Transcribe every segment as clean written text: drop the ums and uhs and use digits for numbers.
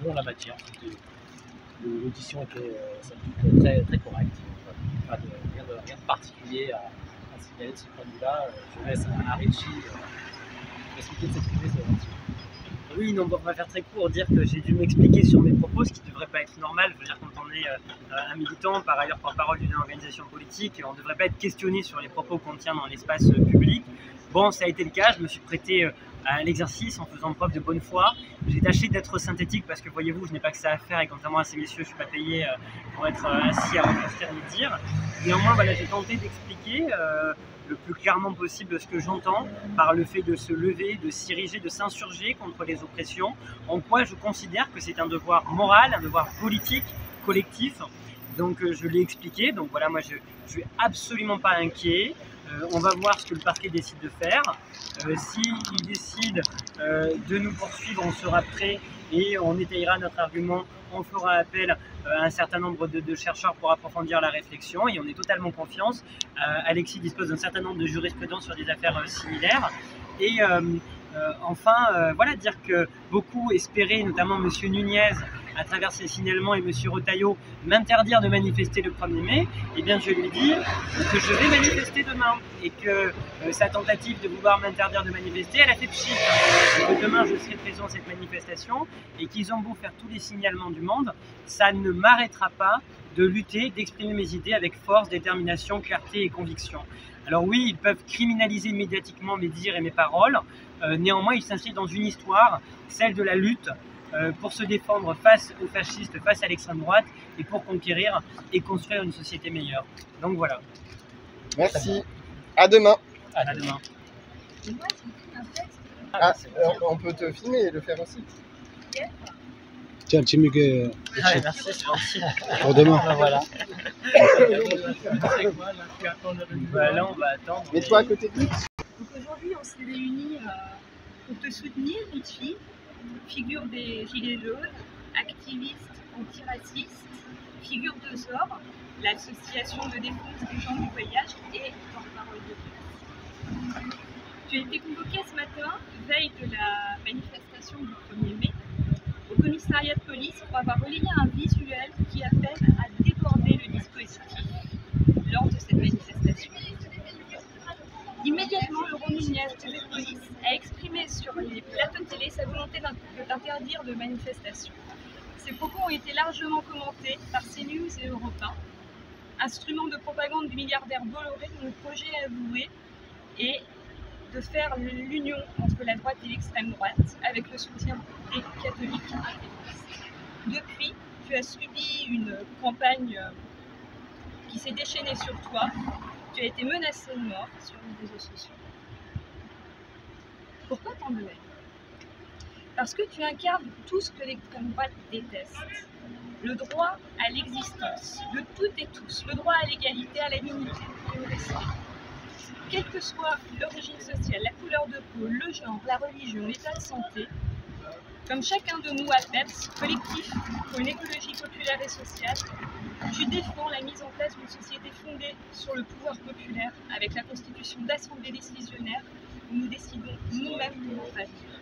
en la matière. L'audition était très, très correcte. Pas de, rien de particulier à signaler de ce point de vue-là. Je laisse à Richie possibilité de s'exprimer sur là-dessus. Oui, non, on va faire très court, dire que j'ai dû m'expliquer sur mes propos, ce qui ne devrait pas être normal. Je veux dire, quand on est un militant, par ailleurs porte-parole d'une organisation politique, on ne devrait pas être questionné sur les propos qu'on tient dans l'espace public. Bon, ça a été le cas, je me suis prêté à l'exercice en faisant preuve de bonne foi. J'ai tâché d'être synthétique parce que, voyez-vous, je n'ai pas que ça à faire et contrairement à ces messieurs, je ne suis pas payé pour être assis à reconstruire ni dire. Néanmoins, voilà, j'ai tenté d'expliquer le plus clairement possible ce que j'entends par le fait de se lever, de s'ériger, de s'insurger contre les oppressions, en quoi je considère que c'est un devoir moral, un devoir politique, collectif. Donc je l'ai expliqué, donc voilà, moi je ne suis absolument pas inquiet. On va voir ce que le parquet décide de faire. S'il décide de nous poursuivre, on sera prêt et on étayera notre argument. On fera appel à un certain nombre de chercheurs pour approfondir la réflexion et on est totalement confiance. Alexis dispose d'un certain nombre de jurisprudences sur des affaires similaires. Et enfin, voilà, dire que beaucoup espéraient, notamment M. Nunez, à travers ses signalements, et M. Retailleau, m'interdire de manifester le 1er mai, eh bien je lui dis que je vais manifester demain et que sa tentative de vouloir m'interdire de manifester, elle a fait pchit. Et que demain je serai présent à cette manifestation et qu'ils ont beau faire tous les signalements du monde, ça ne m'arrêtera pas de lutter, d'exprimer mes idées avec force, détermination, clarté et conviction. Alors oui, ils peuvent criminaliser médiatiquement mes dires et mes paroles, néanmoins ils s'inscrivent dans une histoire, celle de la lutte pour se défendre face aux fascistes, face à l'extrême droite et pour conquérir et construire une société meilleure. Donc voilà. Merci. À demain. À demain. Ah, on peut te filmer et le faire aussi. Tiens, un petit muguet. Merci, c'est gentil. Pour demain. Voilà. Là, on va attendre. Mets-toi à côté de lui. Donc aujourd'hui, on s'est réunis pour te soutenir, Richie, figure des Gilets jaunes, activiste antiracistes, figure de SOR, l'association de défense des gens du voyage et porte-parole de presse. Tu as été convoqué ce matin, veille de la manifestation du 1er mai, au commissariat de police pour avoir relayé un visuel qui appelle à déborder le dispositif lors de cette manifestation. Immédiatement, Laurent Nunez, préfet de police, a exprimé sur les plateaux de télé sa volonté d'interdire de manifestation. Ces propos ont été largement commentés par CNews et Europe 1, instrument de propagande du milliardaire Bolloré dont le projet avoué est de faire l'union entre la droite et l'extrême droite avec le soutien des catholiques intégristes. Depuis, tu as subi une campagne qui s'est déchaînée sur toi. Tu as été menacé de mort sur les réseaux sociaux. Pourquoi tant de haine? Parce que tu incarnes tout ce que l'extrême droite déteste. Le droit à l'existence, de toutes et tous, le droit à l'égalité, à la dignité et au respect. Quelle que soit l'origine sociale, la couleur de peau, le genre, la religion, l'état de santé, comme chacun de nous appelle, collectif pour une écologie populaire et sociale, tu défends la mise en place d'une société fondée sur le pouvoir populaire avec la constitution d'assemblées décisionnaires où nous décidons nous-mêmes de notre avenir.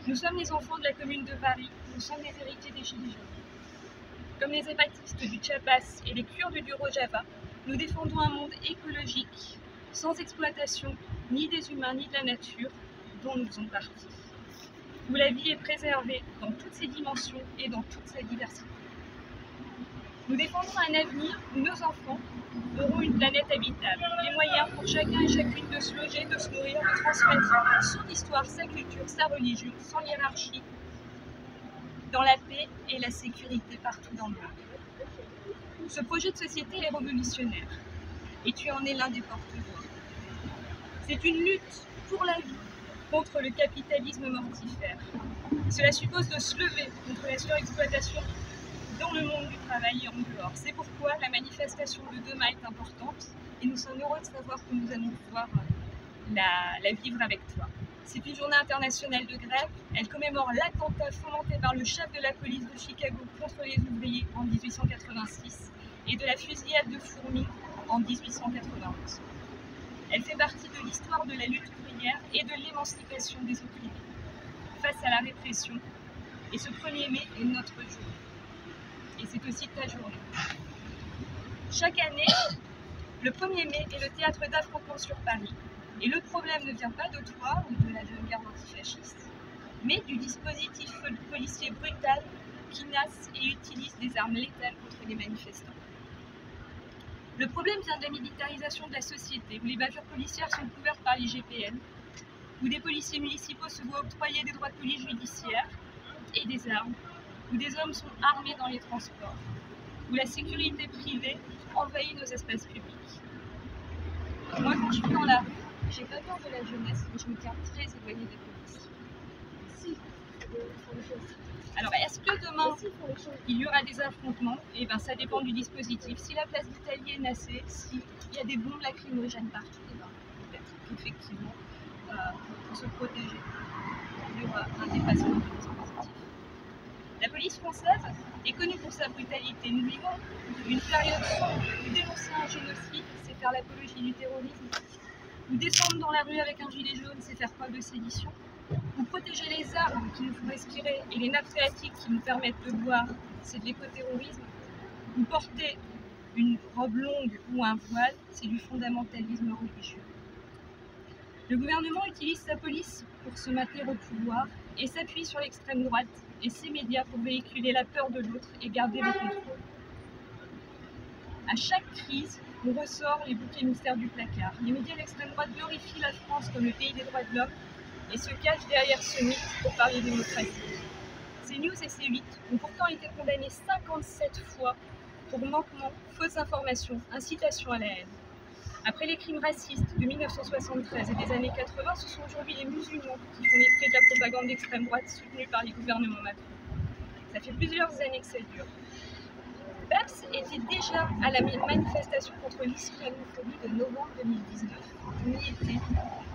Nous sommes les enfants de la commune de Paris, nous sommes les héritiers des Gilets jaunes. Comme les hépatistes du Chiapas et les Kurdes du Rojava, nous défendons un monde écologique, sans exploitation ni des humains ni de la nature, dont nous faisons partie. Où la vie est préservée dans toutes ses dimensions et dans toute sa diversité. Nous défendons un avenir où nos enfants auront une planète habitable, les moyens pour chacun et chacune de se loger, de se nourrir, de transmettre son histoire, sa culture, sa religion, sans hiérarchie, dans la paix et la sécurité partout dans le monde. Ce projet de société est révolutionnaire et tu en es l'un des porte-voix. C'est une lutte pour la vie contre le capitalisme mortifère. Cela suppose de se lever contre la surexploitation dans le monde du travail et en dehors. C'est pourquoi la manifestation de demain est importante et nous sommes heureux de savoir que nous allons pouvoir la vivre avec toi. C'est une journée internationale de grève. Elle commémore l'attentat fomenté par le chef de la police de Chicago contre les ouvriers en 1886 et de la fusillade de Fourmi en 1891. Elle fait partie de l'histoire de la lutte ouvrière et de l'émancipation des opprimés. Face à la répression, Et ce 1er mai est notre jour. Et c'est aussi ta journée. Chaque année, le 1er mai est le théâtre d'affrontements sur Paris. Et le problème ne vient pas de toi ou de la jeune garde antifasciste, mais du dispositif policier brutal qui nasse et utilise des armes létales contre les manifestants. Le problème vient de la militarisation de la société, où les bavures policières sont couvertes par l'IGPN, où des policiers municipaux se voient octroyer des droits de police judiciaire et des armes, où des hommes sont armés dans les transports, où la sécurité privée envahit nos espaces publics. Moi, quand je suis dans la rue, j'ai pas peur de la jeunesse, mais je me tiens très éloignée des policiers. Si, alors, est-ce que demain, il y aura des affrontements? Eh bien, ça dépend du dispositif. Si la place d'Italie est nassée, s'il y a des bombes lacrymogènes partout, eh bien, peut-être qu'effectivement, pour se protéger, il y aura un dépassement du dispositif. La police française est connue pour sa brutalité. Nous vivons une période sombre où dénoncer un génocide, c'est faire l'apologie du terrorisme. Où descendre dans la rue avec un gilet jaune, c'est faire preuve de sédition. Où protéger les arbres qui nous font respirer et les nappes phréatiques qui nous permettent de boire, c'est de l'écoterrorisme. Où porter une robe longue ou un voile, c'est du fondamentalisme religieux. Le gouvernement utilise sa police pour se maintenir au pouvoir et s'appuie sur l'extrême droite et ses médias pour véhiculer la peur de l'autre et garder le contrôle. À chaque crise, on ressort les boucs émissaires du placard. Les médias d'extrême droite glorifient la France comme le pays des droits de l'homme et se cachent derrière ce mythe pour parler démocratie. CNews et C8 ont pourtant été condamnés 57 fois pour manquement, fausses informations, incitation à la haine. Après les crimes racistes de 1973 et des années 80, ce sont aujourd'hui les musulmans qui font les frais de la propagande d'extrême droite soutenue par les gouvernements Macron. Ça fait plusieurs années que ça dure. PEPS était déjà à la manifestation contre l'islamophobie de novembre 2019. On y était.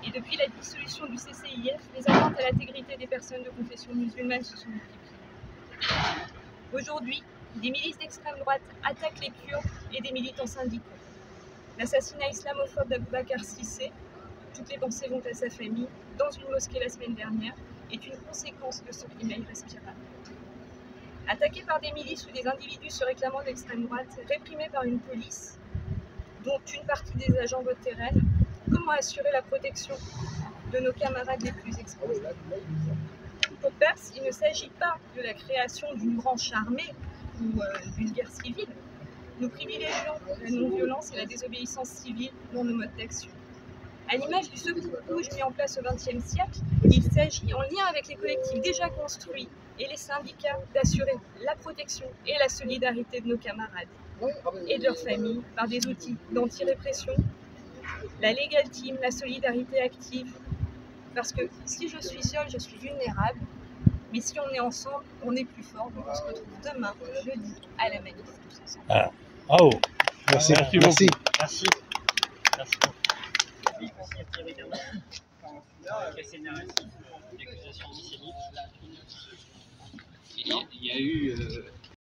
Et depuis la dissolution du CCIF, les atteintes à l'intégrité des personnes de confession musulmane se sont multipliées. Aujourd'hui, des milices d'extrême droite attaquent les Kurdes et des militants syndicaux. L'assassinat islamophobe d'Aboubacar Cissé, toutes les pensées vont à sa famille, dans une mosquée la semaine dernière, est une conséquence de ce climat irrespirable. Attaqués par des milices ou des individus se réclamant de l'extrême droite, réprimés par une police, dont une partie des agents votent terrain, comment assurer la protection de nos camarades les plus exposés? Pour PEPS, il ne s'agit pas de la création d'une branche armée ou d'une guerre civile. Nous privilégions la non-violence et la désobéissance civile dans nos modes d'action. À l'image du secours rouge mis en place au XXe siècle, il s'agit, en lien avec les collectifs déjà construits et les syndicats, d'assurer la protection et la solidarité de nos camarades et de leurs familles par des outils d'anti-répression, la Legal Team, la solidarité active. Parce que si je suis seule, je suis vulnérable, mais si on est ensemble, on est plus fort. Donc on se retrouve demain, jeudi, à la manif tous ensemble. Ah. Bravo. Merci. Merci Merci. Merci. Merci beaucoup. Casser le narratif, l'accusation antisémite. Il y a eu